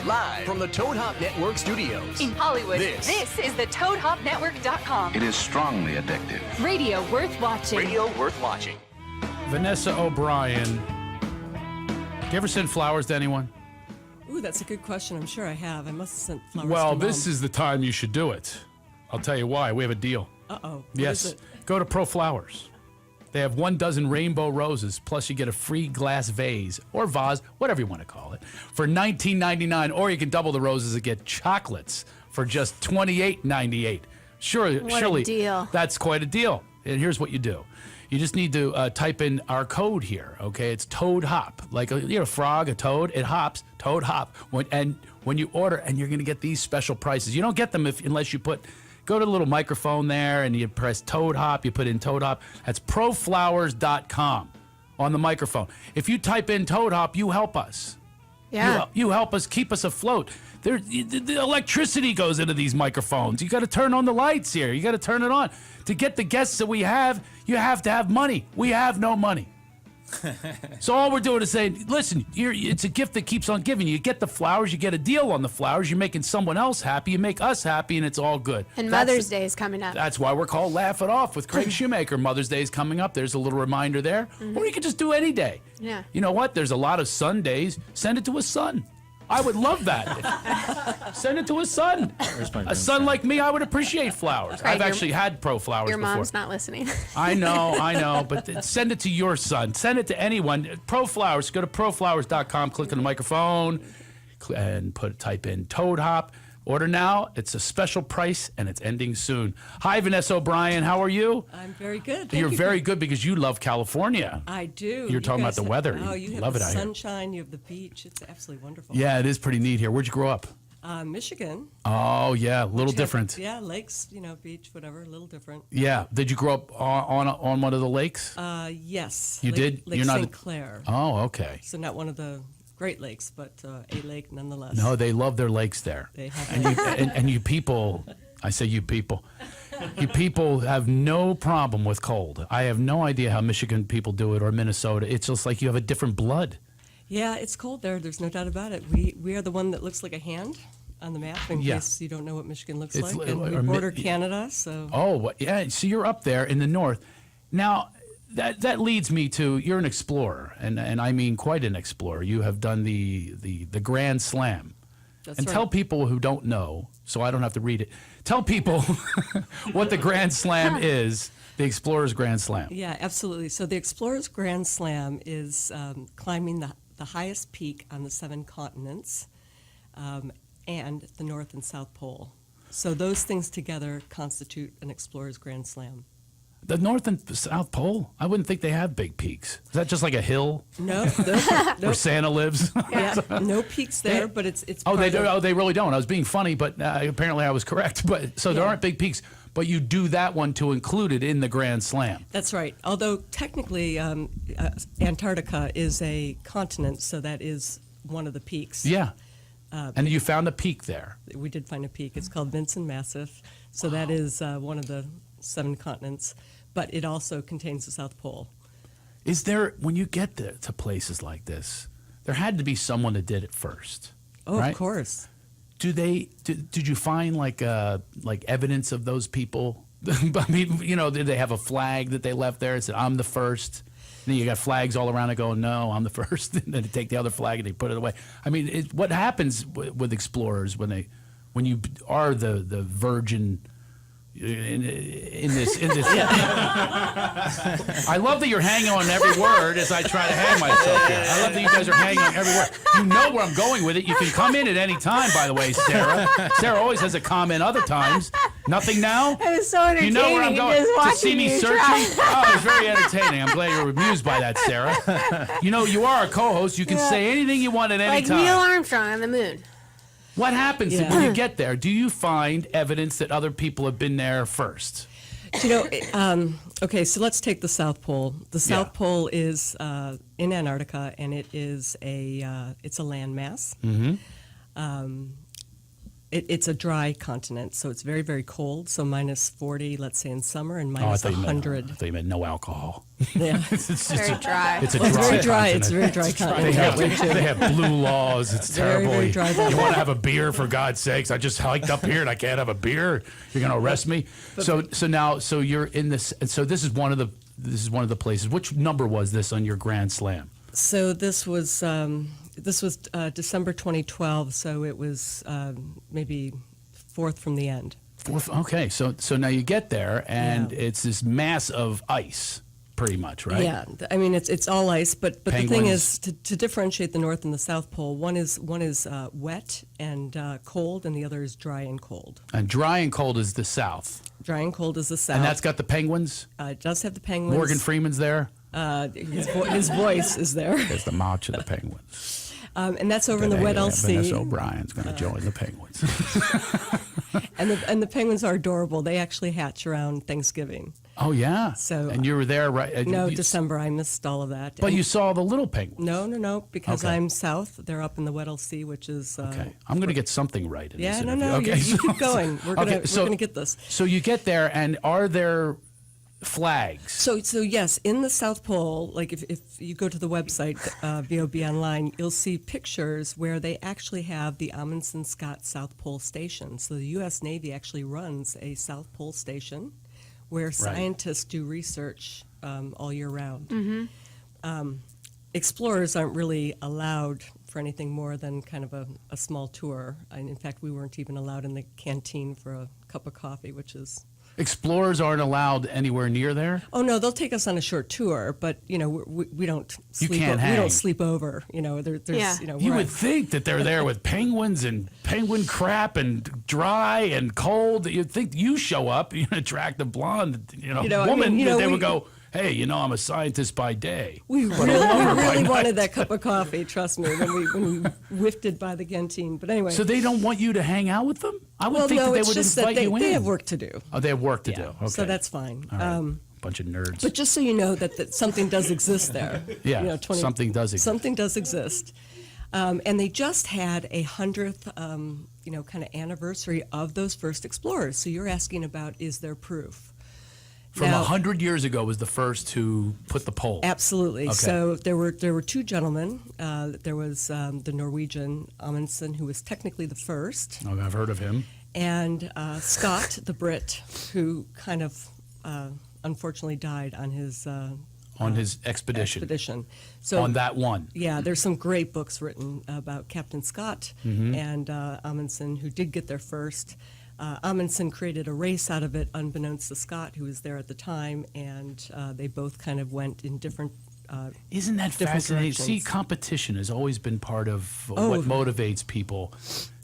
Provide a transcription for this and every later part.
Live from the Toad Hop Network studios. In Hollywood, This is the ToadHopNetwork.com. It is strongly addictive. Radio worth watching. Radio worth watching. Vanessa O'Brien. Do you ever send flowers to anyone? Ooh, that's a good question. I'm sure I have. I must have sent flowers Well, to this Mom. is the time you should do it. I'll tell you why. We have a deal. Uh-oh. What Yes. is it? Go to Proflowers. They have 12 rainbow roses, plus you get a free glass vase or vase, whatever you want to call it, for $19.99. Or you can double the roses and get chocolates for just $28.98. Surely, a deal. That's quite a deal. And here's what you do. You just need to type in our code here, okay? It's Toad Hop. Like a frog, a toad, it hops, Toad Hop. When you order, and you're going to get these special prices. You don't get them unless you go to the little microphone there and you press Toad Hop, you put in Toad Hop. That's proflowers.com on the microphone. If you type in Toad Hop, you help us. Yeah. You help us keep us afloat. The electricity goes into these microphones. You got to turn on the lights here. You got to turn it on. To get the guests that we have, you have to have money. We have no money. So all we're doing is saying, listen, it's a gift that keeps on giving. You get the flowers, you get a deal on the flowers, you're making someone else happy, you make us happy, and it's all good. And Mother's Day is coming up. That's why we're called Laugh It Off with Craig Shoemaker. Mother's Day is coming up. There's a little reminder there. Or you could just do any day. Yeah. You know what? There's a lot of Sundays. Send it to a son. I would love that. Send it to a son. A son like me, I would appreciate flowers. Craig, I've actually had Proflowers Your before. mom's not listening. I know, but send it to your son. Send it to anyone. Proflowers. Go to proflowers.com, click on the microphone, and type in Toad Hop. Order now. It's a special price, and it's ending soon. Hi, Vanessa O'Brien. How are you? I'm very good. You're Thank you. very good because you love California. I do. You're talking about guys the weather. Oh, you have love the it out here. sunshine. You have the beach. It's absolutely wonderful. Yeah, it is pretty neat here. Where'd you grow up? Michigan. Oh, yeah, a little different. Yeah, lakes, beach, whatever, a little different. Yeah. Did you grow up on one of the lakes? Yes. You did? Lake You're not St. Clair. Oh, okay. So not one of the Great Lakes, but a lake nonetheless. No, they love their lakes there. They have and you people, I say you people have no problem with cold. I have no idea how Michigan people do it or Minnesota. It's just like you have a different blood. Yeah, it's cold there. There's no doubt about it. We are the one that looks like a hand on the map, in case you don't know what Michigan looks It's like. And we border Canada, so. Oh, yeah. So you're up there in the north. Now, that leads me to, you're an explorer, and I mean quite an explorer. You have done the Grand Slam. That's and right. tell people who don't know, so I don't have to read it. Tell people what the Grand Slam is, the Explorer's Grand Slam. Yeah, absolutely. So the Explorer's Grand Slam is climbing the highest peak on the 7 continents and the North and South Pole. So those things together constitute an Explorer's Grand Slam. The North and South Pole? I wouldn't think they have big peaks. Is that just like a hill No, where Santa lives? yeah, no peaks there, but it's. Oh, they part do. of- Oh, they really don't. I was being funny, but apparently I was correct. But so there Yeah. aren't big peaks, but you do that one to include it in the Grand Slam. That's right. Although technically, Antarctica is a continent, so that is one of the peaks. Yeah. And you found a peak there. We did find a peak. It's called Vincent Massif, so that is one of the 7 continents, but it also contains the South Pole. Is there, when you get to places like this, there had to be someone that did it first. Oh, right? of course. Did you find like evidence of those people? I mean, did they have a flag that they left there and said, I'm the first? And then you got flags all around it going, no, I'm the first. And then they take the other flag and they put it away. I mean, what happens with explorers when you are the virgin in this? I love that you're hanging on every word as I try to hang myself here. I love that you guys are hanging on every word. You know where I'm going with it. You can come in at any time, by the way, Sarah. Sarah always has a comment other times. Nothing now? It was so entertaining. You know where I'm going. Just To watching see me you searching? try. Oh, it's very entertaining. I'm glad you're amused by that, Sarah. You are a co-host. You can say anything you want at any Like time. Neil Armstrong on the moon. What happens Yeah. when you get there? Do you find evidence that other people have been there first? Okay, so let's take the South Pole. The South Yeah. Pole is in Antarctica, and it is it's a landmass. Mm-hmm. It's a dry continent, so it's very, very cold. So minus 40, let's say in summer, and I minus thought you meant- 100. I thought you meant no alcohol. Yeah. It's just Very dry. It's a Well, it's dry very dry. continent. It's a very dry They continent. have, That way, too. they have blue laws. It's Very, terrible. very dry You weather. want to have a beer, for God's sakes? I just hiked up here and I can't have a beer. You're going to arrest me. So you're in this. And so this is one of the places. Which number was this on your Grand Slam? So this was December 2012. So it was maybe fourth from the end. Fourth. Okay. So now you get there and Yeah. it's this mass of ice, pretty much, right? Yeah, I mean it's all ice, but the thing Penguins. is to differentiate the North and the South Pole. One is wet and cold, and the other is dry and cold. And dry and cold is the South, Dry and cold is the South. and that's got the penguins. It does have the penguins. Morgan Freeman's there. His voice is there, There's the march of the penguins. and that's over in the wet Vanessa LC. O'Brien's going to join the penguins. And the penguins are adorable. They actually hatch around Thanksgiving. Oh yeah. So, and you were there, right? No, you, December. I missed all of that. But And- you saw the little penguins. No, because Okay. I'm south. They're up in the Weddell Sea, which is Okay, I'm going to get something right in yeah, this no, interview. no. Okay, You keep going. We're gonna get this. So you get there, and are there flags? So yes, in the South Pole, like if you go to the website, VOB Online, you'll see pictures where they actually have the Amundsen Scott South Pole Station. So the U.S. Navy actually runs a South Pole station where scientists do research all year round. Explorers aren't really allowed for anything more than kind of a small tour. And in fact, we weren't even allowed in the canteen for a cup of coffee, which is... Explorers aren't allowed anywhere near there. Oh no, they'll take us on a short tour, but we don't sleep. can't We hang. don't sleep over. There's Yeah. You we're would at- think that they're there with penguins and penguin crap and dry and cold. You'd think you show up, you're an attractive blonde, I mean, woman. you know, they we- would go, hey, I'm a scientist by day. we but a really, lover we by really night." wanted that cup of coffee. Trust me, when we whiffed by the canteen. But anyway, So they don't want you to hang out with them? I would well, think no, that they it's would just invite that you in. they have work to do. Oh, they have work to do. Okay. So that's fine. All right. Bunch of nerds. But just so you know that something does exist there. Yeah, something does exist. Something does exist. And they just had 100th, kind of anniversary of those first explorers. So you're asking about, is there proof? From Now- 100 years ago was the first to put the pole. Absolutely. Okay. So there were two gentlemen. There was the Norwegian Amundsen, who was technically the first, Oh, I've heard of him. and Scott, the Brit, who kind of unfortunately died on his On his expedition. So On that one. yeah, there's some great books written about Captain Scott Mm-hmm. and Amundsen, who did get there first. Amundsen created a race out of it, unbeknownst to Scott, who was there at the time, and they both kind of went in different. Isn't that Different fascinating? See, directions. competition has always been part of Oh. what motivates people.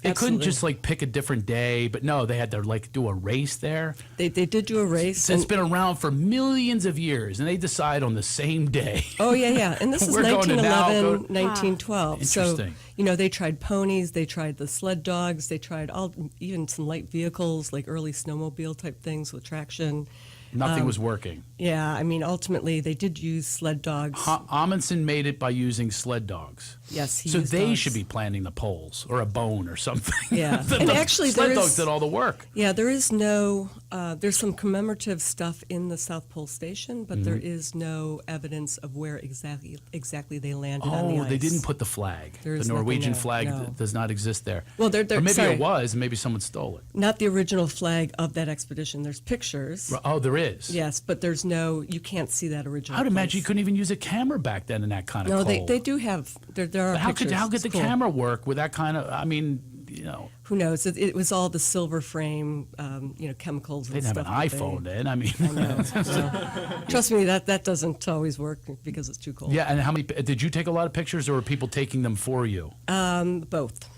They couldn't Absolutely. just like pick a different day, but no, they had to like do a race there. They did do a race. It's and- been around for millions of years, and they decide on the same day. Oh, yeah. And this is We're going to now 1911, go- 1912. Interesting. So, they tried ponies, they tried the sled dogs, they tried even some light vehicles, like early snowmobile type things with traction. Nothing was working. Yeah, I mean, ultimately, they did use sled dogs. Amundsen made it by using sled dogs. Yes, he So used they dogs. should be planting the poles or a bone or something. Yeah. the, And the actually, sled there dogs is- did all the work. Yeah, there is no, there's some commemorative stuff in the South Pole Station, but there is no evidence of where exactly they landed on the Oh, ice. they didn't put the flag. There The is nothing Norwegian there, flag no. does not exist there. Well, they're or maybe sorry. it was, and maybe someone stole it. Not the original flag of that expedition. There's pictures. Oh, there is. Yes, but there's no, you can't see that original. I would imagine you place. couldn't even use a camera back then in that kind of No, cold. they do have, there are But how pictures. could It's the cool. camera work with that kind of? I mean, Who knows? It was all the silver frame, chemicals they and didn't have stuff. an iPhone then. I mean, No. Trust me, that doesn't always work because it's too cold. yeah. And how many did you take a lot of pictures, or were people taking them for you? Both.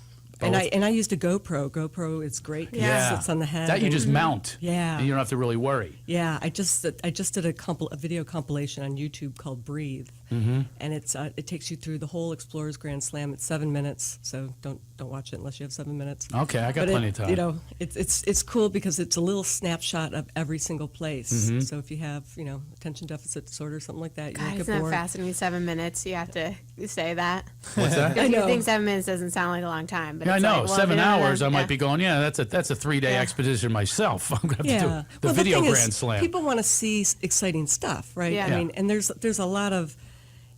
And I used a GoPro. GoPro is great. 'cause Yeah. It sits on the head. That you and- just mount. Yeah. And you don't have to really worry. Yeah, I just did a video compilation on YouTube called Breathe, and it takes you through the whole Explorers Grand Slam. It's 7 minutes, so don't watch it unless you have 7 minutes. Okay, I got plenty of time. You know, it's cool because it's a little snapshot of every single place. So if you have attention deficit disorder or something like that, you God, won't get isn't that bored. fascinating? 7 minutes. You have to say that. What's that? I You know. think 7 minutes doesn't sound like a long time, but Yeah, I it's know. like, well, if 7 you don't have- hours, I might yeah. be going, yeah, that's a 3-day expedition myself. I'm going to have to do the well, video thing Grand is, Slam. people want to see exciting stuff, right? Yeah. I mean, and there's a lot of,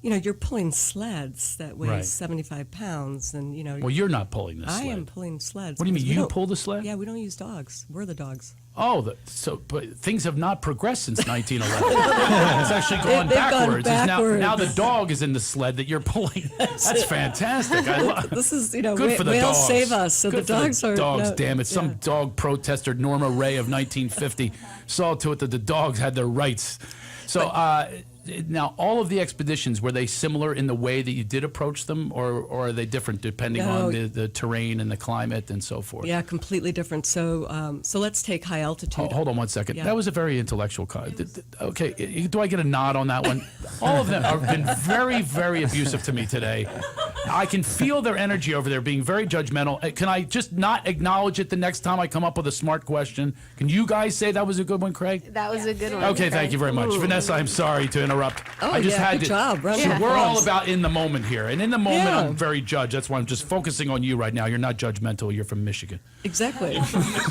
you're pulling sleds that weigh Right. 75 pounds, and Well, you're not pulling this I sled. am pulling sleds. What do you mean, because we you don't- pull the sled? Yeah, we don't use dogs. We're the dogs. Oh, but things have not progressed since 1911. It's actually gone They've gone backwards. It's backwards. Now the dog is in the sled that you're pulling. That's fantastic. I love. This is, Good for the whales dogs. save us, so Good the dogs for the are dogs. no, Damn it! Some yeah. dog protester, Norma Ray of 1950, saw to it that the dogs had their rights. So now, all of the expeditions, were they similar in the way that you did approach them, or are they different depending No. on the terrain and the climate and so forth? Yeah, completely different. So so let's take high altitude. Hold on one second. Yeah. That was a very intellectual okay, do I get a nod on that one? All of them have been very, very abusive to me today. I can feel their energy over there being very judgmental. Can I just not acknowledge it the next time I come up with a smart question? Can you guys say that was a good one, Craig? That was a good one. Okay, thank you very much. Vanessa, I'm sorry to interrupt. Oh, I just yeah, had good to. job. Round See, of we're all applause. about in the moment here. And in the moment, Yeah. I'm very judged. That's why I'm just focusing on you right now. You're not judgmental. You're from Michigan. Exactly.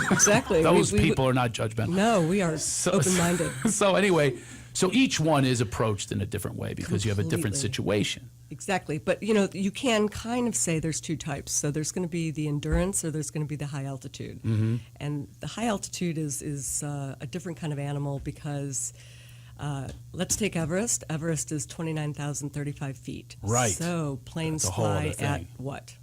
Exactly. Those We- people are not judgmental. No, we are open-minded. So anyway, so each one is approached in a different way because you have a different Completely. situation. Exactly. But, you can kind of say there's two types. So there's going to be the endurance or there's going to be the high altitude. And the high altitude is a different kind of animal because let's take Everest. Everest is 29,035 feet. Right. So planes That's a whole fly other thing. at what?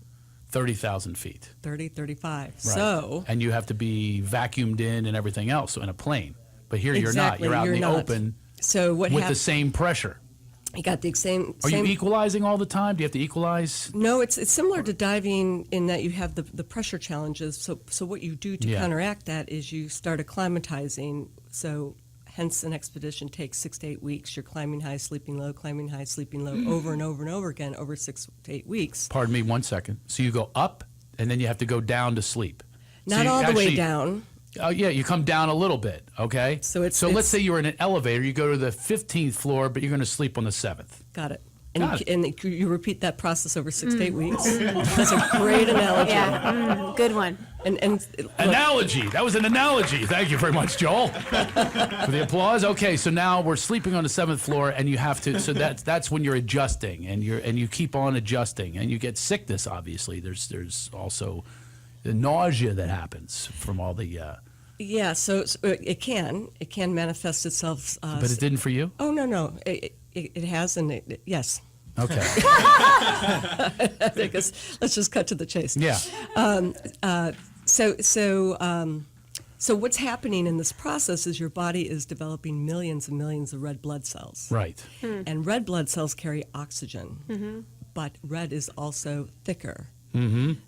30,000 feet. 30, 35. Right. So and you have to be vacuumed in and everything else in a plane. But here you're not. Exactly, You're out you're in the not. open so what with the happens? same pressure. You got the same. Are same you equalizing all the time? Do you have to equalize? No, it's similar to diving in that you have the pressure challenges. So what you do to Yeah. counteract that is you start acclimatizing. So hence an expedition takes 6 to 8 weeks. You're climbing high, sleeping low, climbing high, sleeping low, over and over and over again over 6 to 8 weeks. Pardon me 1 second. So you go up and then you have to go down to sleep. So Not you all the way actually- down. Oh, yeah, you come down a little bit, okay? So it's- let's it's- say you're in an elevator, you go to the 15th floor, but you're going to sleep on the 7th. Got it. Got And, it. and you repeat that process over 6 to 8 weeks. That's a great analogy. Yeah, good one. And look, Analogy. That was an analogy. Thank you very much, Joel, for the applause. Okay, so now we're sleeping on the 7th floor, and you have to. So that's when you're adjusting, and you keep on adjusting, and you get sickness. Obviously, there's also the nausea that happens from all the. yeah, so it can manifest itself. But it didn't for you. Oh no, it has, and yes. Okay. Let's just cut to the chase. Yeah. So what's happening in this process is your body is developing millions and millions of red blood cells, Right. and red blood cells carry oxygen, but red is also thicker.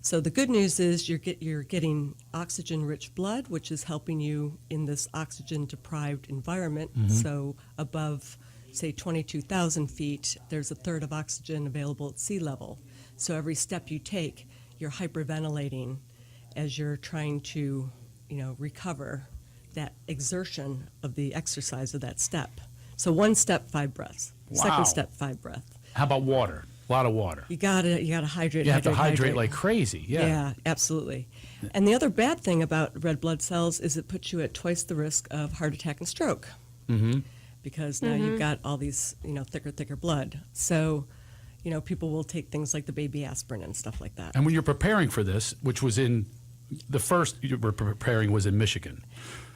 So the good news is you're getting oxygen-rich blood, which is helping you in this oxygen-deprived environment. So above, say, 22,000 feet, there's a third of oxygen available at sea level. So every step you take, you're hyperventilating as you're trying to, recover that exertion of the exercise of that step. So one step, 5 breaths. Wow. Second step, 5 breaths. How about water? A lot of water. You gotta hydrate. You have to hydrate like crazy. Yeah. Yeah, absolutely. And the other bad thing about red blood cells is it puts you at twice the risk of heart attack and stroke. Because now you've got all these, thicker blood. So, people will take things like the baby aspirin and stuff like that. And when you're preparing for this, which was in the first you were preparing was in Michigan.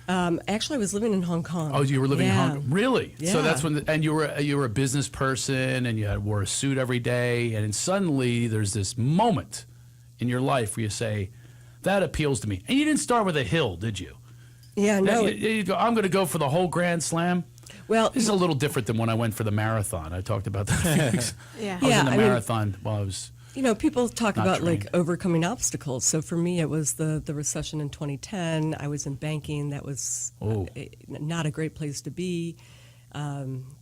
Actually, I was living in Hong Kong. Oh, you were living in Yeah. Hong Kong. Really? So Yeah. that's when, and you were a business person, and you wore a suit every day, and then suddenly there's this moment in your life where you say, "That appeals to me." And you didn't start with a hill, did you? Yeah, no. You go, I'm going to go for the whole Grand Slam. Well, This is a little different than when I went for the marathon. I talked about that. Yeah. I was in the I mean, marathon while I was. people talk Not about trained. like overcoming obstacles. So for me, it was the recession in 2010. I was in banking. That was Oh. not a great place to be.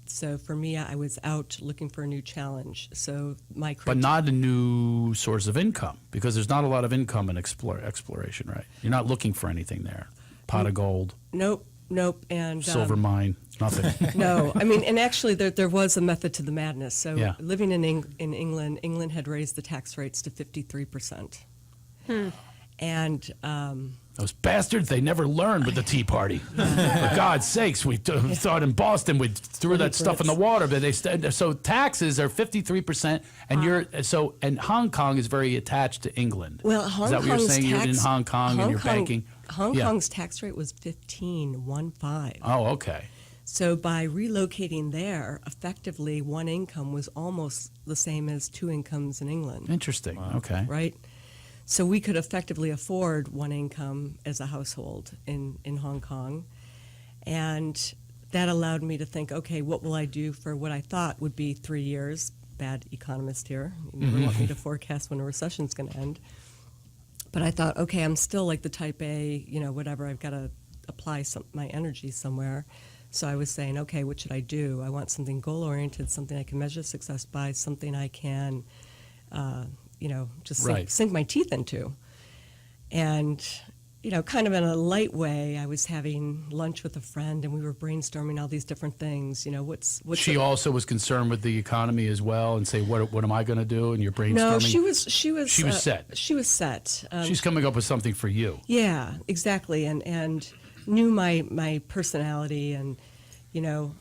So for me, I was out looking for a new challenge. So my But not a new source of income, because there's not a lot of income in exploration, right? You're not looking for anything there. Pot of gold, Nope, and silver mine, nothing. no. I mean, and actually, there was a method to the madness. So Yeah. living in England had raised the tax rates to 53%, and Those bastards, they never learned with the Tea Party. For God's sakes, we thought in Boston we threw that stuff in the water, but so taxes are 53%, and and Hong Kong is very attached to England. well, is that what you're saying? You're in Hong Kong and you're banking. Hong Yeah. Kong's tax rate was 15.15. Oh, okay. So by relocating there, effectively one income was almost the same as two incomes in England, Interesting. Okay. right? So we could effectively afford one income as a household in Hong Kong. And that allowed me to think, okay, what will I do for what I thought would be 3 years? Bad economist here. You never want me to forecast when a recession's going to end. But I thought, okay, I'm still like the type A, whatever, I've got to apply my energy somewhere. So I was saying, okay, what should I do? I want something goal-oriented, something I can measure success by, something I can, just Right. sink my teeth into. And, kind of in a light way, I was having lunch with a friend, and we were brainstorming all these different things. What's She also was concerned with the economy as well, and say, what am I going to do? And you're brainstorming. No, she was She was set. She was set. She's coming up with something for you. Yeah, exactly, and knew my personality, and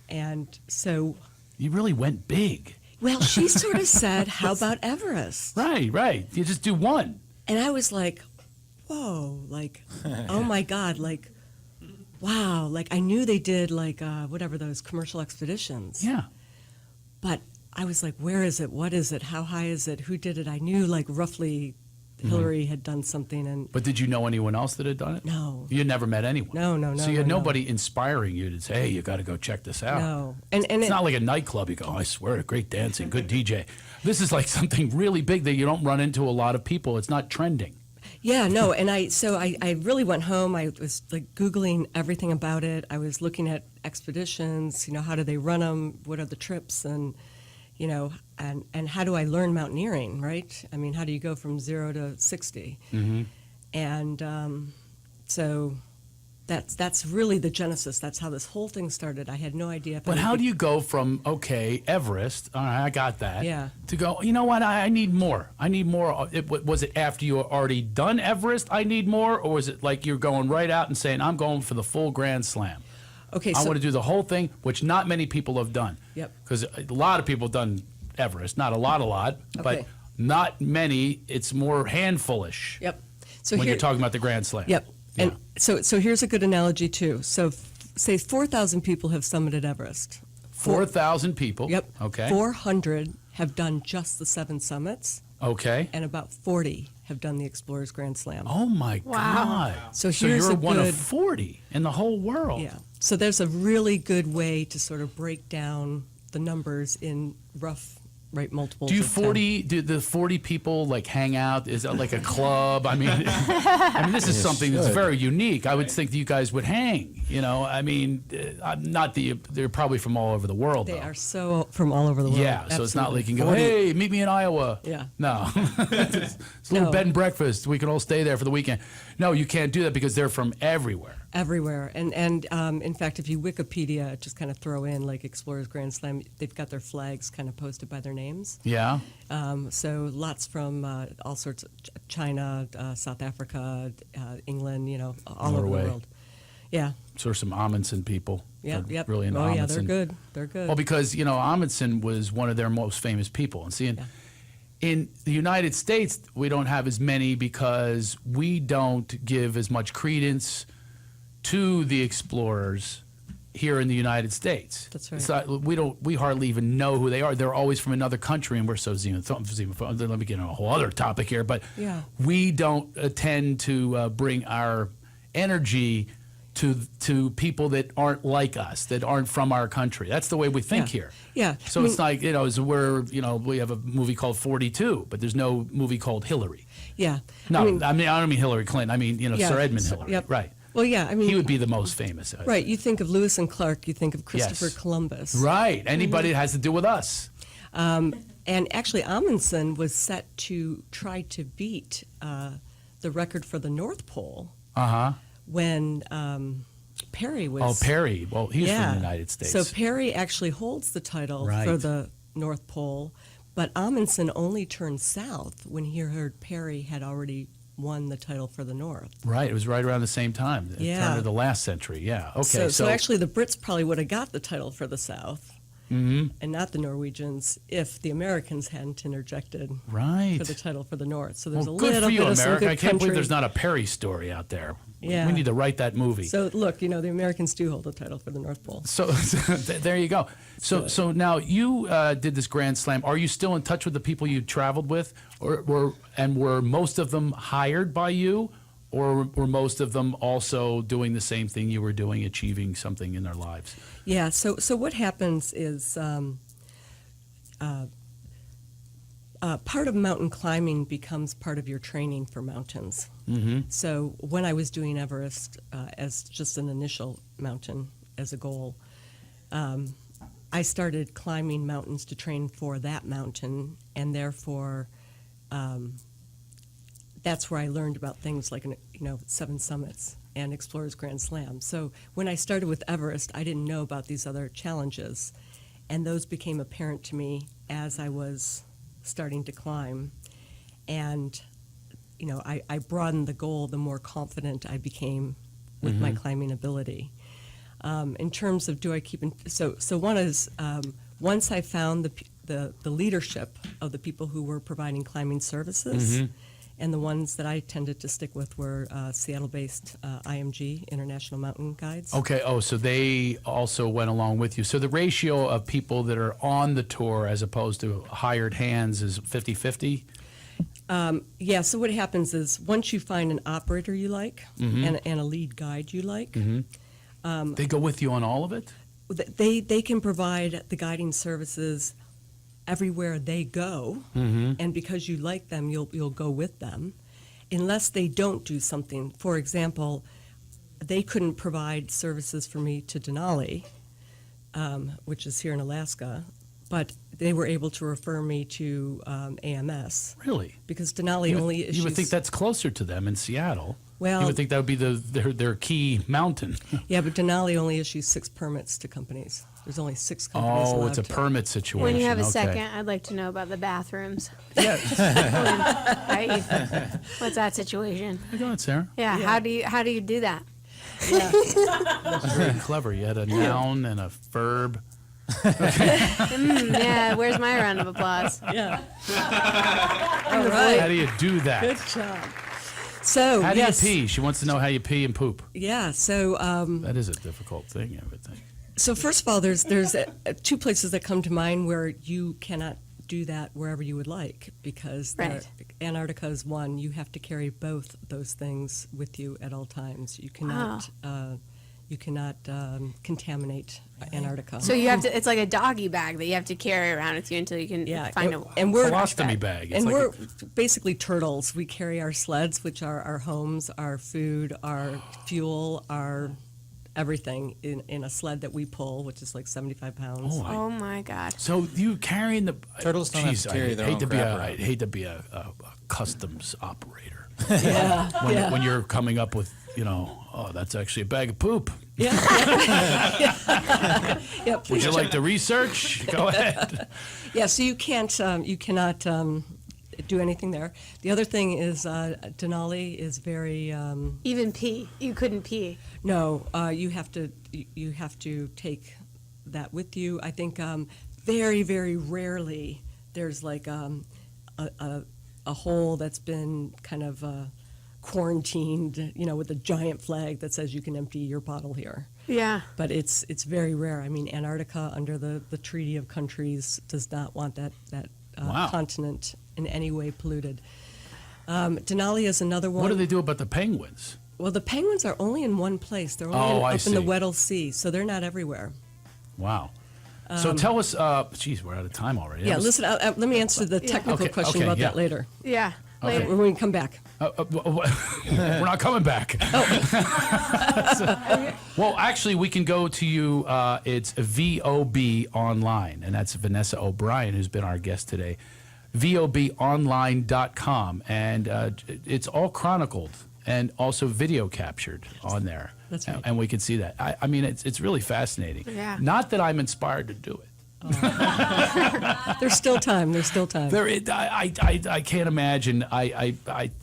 and so. You really went big. Well, she sort of said, "How about Everest?" Right. You just do one. And I was like, "Whoa!" Like, oh my God! Like, wow! Like I knew they did whatever those commercial expeditions. Yeah. But I was like, "Where is it? What is it? How high is it? Who did it?" I knew roughly. Hillary had done something, and But did you know anyone else that had done it? no, You had never met anyone. No, So you had no. nobody inspiring you to say, "Hey, you got to go check this out." no, and It's it, not like a nightclub. You go, "I swear, great dancing, good DJ." This is like something really big that you don't run into a lot of people. It's not trending. Yeah, no, and I really went home. I was like Googling everything about it. I was looking at expeditions, how do they run them? What are the trips? And, and how do I learn mountaineering, right? I mean, how do you go from 0 to 60? Mm-hmm. And so that's really the genesis. That's how this whole thing started. I had no idea. If But how do you go from, okay, Everest, all right, I got that, Yeah. to go, you know what, I need more. I need more. Was it after you already done Everest, I need more? Or was it like you're going right out and saying, I'm going for the full Grand Slam? Okay, I so want to do the whole thing, which not many people have done. Yep. Because a lot of people have done Everest. Not a lot, but Okay. not many. It's more handfulish Yep. So when here, you're talking about the Grand Slam. Yep. Yeah. And so here's a good analogy too. So say 4,000 people have summited Everest. 4,000 people. Yep. Okay. 400 have done just the 7 summits, Okay. and about 40 have done the Explorers Grand Slam. Oh my Wow. God. So here's you're a one of good- 40 in the whole world. Yeah. So there's a really good way to sort of break down the numbers in rough, multiples. Do you of 10. 40? Do the 40 people like hang out? Is it like a club? I mean, this is something that's should. very unique. I would think that you guys would hang. Not they're probably from all over the world. They though. are so from all over the world. Yeah, so it's not Absolutely. like you can go, hey, meet me in Iowa. Yeah. No. It's a little No. bed and breakfast. We can all stay there for the weekend. No, you can't do that because they're from everywhere. Everywhere. And in fact, if you Wikipedia, just kind of throw in like Explorers Grand Slam, they've got their flags kind of posted by their names. Yeah. So lots from all sorts of China, South Africa, England, all over Norway. the world. Yeah. So there's some Amundsen people. Yep. They're Yep. Really into oh, yeah, Amundsen. they're good. They're good. Well, because, Amundsen was one of their most famous people. And seeing in the United States, we don't have as many because we don't give as much credence to the explorers here in the United States. That's right. It's not, we hardly even know who they are. They're always from another country, and we're so xenophobic. Let me get on a whole other topic here, but Yeah. we don't tend to bring our energy to people that aren't like us, that aren't from our country. That's the way we think Yeah. here. Yeah. So it's like, we have a movie called 42, but there's no movie called Hillary. Yeah. No, I don't mean Hillary Clinton. I mean, Yeah, Sir Edmund so- Hillary. yep. Right. Well, yeah, I mean, He would be the most famous. right. You think of Lewis and Clark, you think of Christopher Yes. Columbus. Right. Anybody that has to do with us. And actually, Amundsen was set to try to beat the record for the North Pole when Perry was. Oh, Perry. Well, he's from the United States. So Perry actually holds the title for Right. the North Pole, but Amundsen only turned south when he heard Perry had already won the title for the North. Right. It was right around the same time. The turn of the last century. Yeah. Okay. So actually, the Brits probably would have got the title for the South. And not the Norwegians if the Americans hadn't interjected right. for the title for the North. So there's Well, a good little for you, bit of some America. good I can't believe country. there's not a Perry story out there. Yeah. We need to write that movie. So look, the Americans do hold the title for the North Pole. So there you go. So now you did this Grand Slam. Are you still in touch with the people you traveled with, or were most of them hired by you, or were most of them also doing the same thing you were doing, achieving something in their lives? Yeah. So what happens is part of mountain climbing becomes part of your training for mountains. So when I was doing Everest as just an initial mountain as a goal, I started climbing mountains to train for that mountain, and therefore that's where I learned about things like 7 summits and Explorers Grand Slam. So when I started with Everest, I didn't know about these other challenges, and those became apparent to me as I was starting to climb. And I broadened the goal the more confident I became with my climbing ability. In terms of do I keep in, so one is once I found the leadership of the people who were providing climbing services, and the ones that I tended to stick with were Seattle-based IMG, International Mountain Guides. Okay. Oh, so they also went along with you. So the ratio of people that are on the tour as opposed to hired hands is 50-50? Yeah, so what happens is once you find an operator you like and a lead guide you like, They go with you on all of it? they can provide the guiding services everywhere they go, and because you like them, you'll go with them, unless they don't do something. For example, they couldn't provide services for me to Denali, which is here in Alaska, but they were able to refer me to AMS. Really? Because Denali only issues. You would think that's closer to them in Seattle. Well- you would think that would be their key mountain. Yeah, but Denali only issues 6 permits to companies. There's only 6 companies Oh, allowed it's a to. permit situation. When you have a Okay. second, I'd like to know about the bathrooms. Yeah. Right? What's that situation? Go ahead, Sarah. Yeah. How do you do that? That's very clever. You had a noun and a verb. Yeah. Where's my round of applause? Yeah. All right. How do you do that? Good job. So, How do yes. you pee? She wants to know how you pee and poop. Yeah, so That is a difficult thing, I would think. so first of all, there's 2 places that come to mind where you cannot do that wherever you would like, because Right. Antarctica is one. You have to carry both those things with you at all times. You cannot contaminate Antarctica. So you have to. It's like a doggy bag that you have to carry around with you until you can find a. and we're Colostomy bag. It's and like we're basically turtles. We carry our sleds, which are our homes, our food, our fuel, our everything in a sled that we pull, which is like 75 pounds. Oh my God. So you carrying the Turtles don't have Jeez, to carry their own crap around. I hate to be a customs operator. Yeah, When you're coming up with, oh, that's actually a bag of poop. yeah. Would Please you like to research? Go ahead. Yeah, so you cannot do anything there. The other thing is Denali is very Even pee. You couldn't pee. no. You have to take that with you. I think very very rarely there's like a hole that's been kind of quarantined, with a giant flag that says you can empty your bottle here. Yeah. But it's very rare. I mean, Antarctica, under the Treaty of Countries, does not want that Wow. continent in any way polluted. Denali is another one. What do they do about the penguins? Well, the penguins are only in one place. They're only I up in the see. Weddell Sea, so they're not everywhere. Wow. So tell us, geez, we're out of time already. Yeah, That was- listen, let me answer the technical Okay, question okay, about yeah. that later. Yeah. Later. When we come back. We're not coming back. Well, actually, we can go to you. It's VOB Online, and that's Vanessa O'Brien, who's been our guest today. VOBonline.com, and it's all chronicled and also video captured on there. That's right. And we can see that. I mean, it's really fascinating. Yeah. Not that I'm inspired to do it. There's still time. There's still time. I can't imagine. I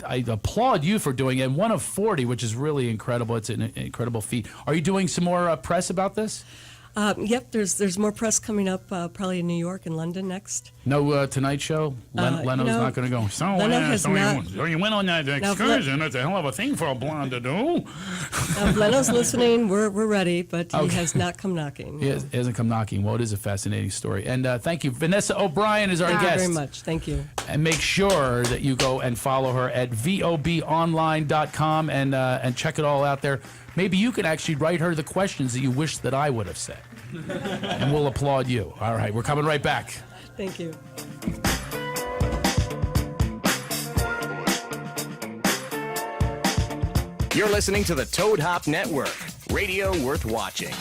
applaud you for doing it. And one of 40, which is really incredible. It's an incredible feat. Are you doing some more press about this? Yep, there's more press coming up, probably in New York and London next. No Tonight Show? Leno's not going to go. Leno has not. You went on that excursion. That's a hell of a thing for a blonde to do. If Leno's listening, we're ready, but he has not come knocking. He hasn't come knocking. Well, it is a fascinating story. And thank you. Vanessa O'Brien is our guest. Thank you very much. Thank you. And make sure that you go and follow her at VOBonline.com and check it all out there. Maybe you can actually write her the questions that you wish that I would have said. And we'll applaud you. All right, we're coming right back. Thank you. You're listening to the Toad Hop Network, radio worth watching.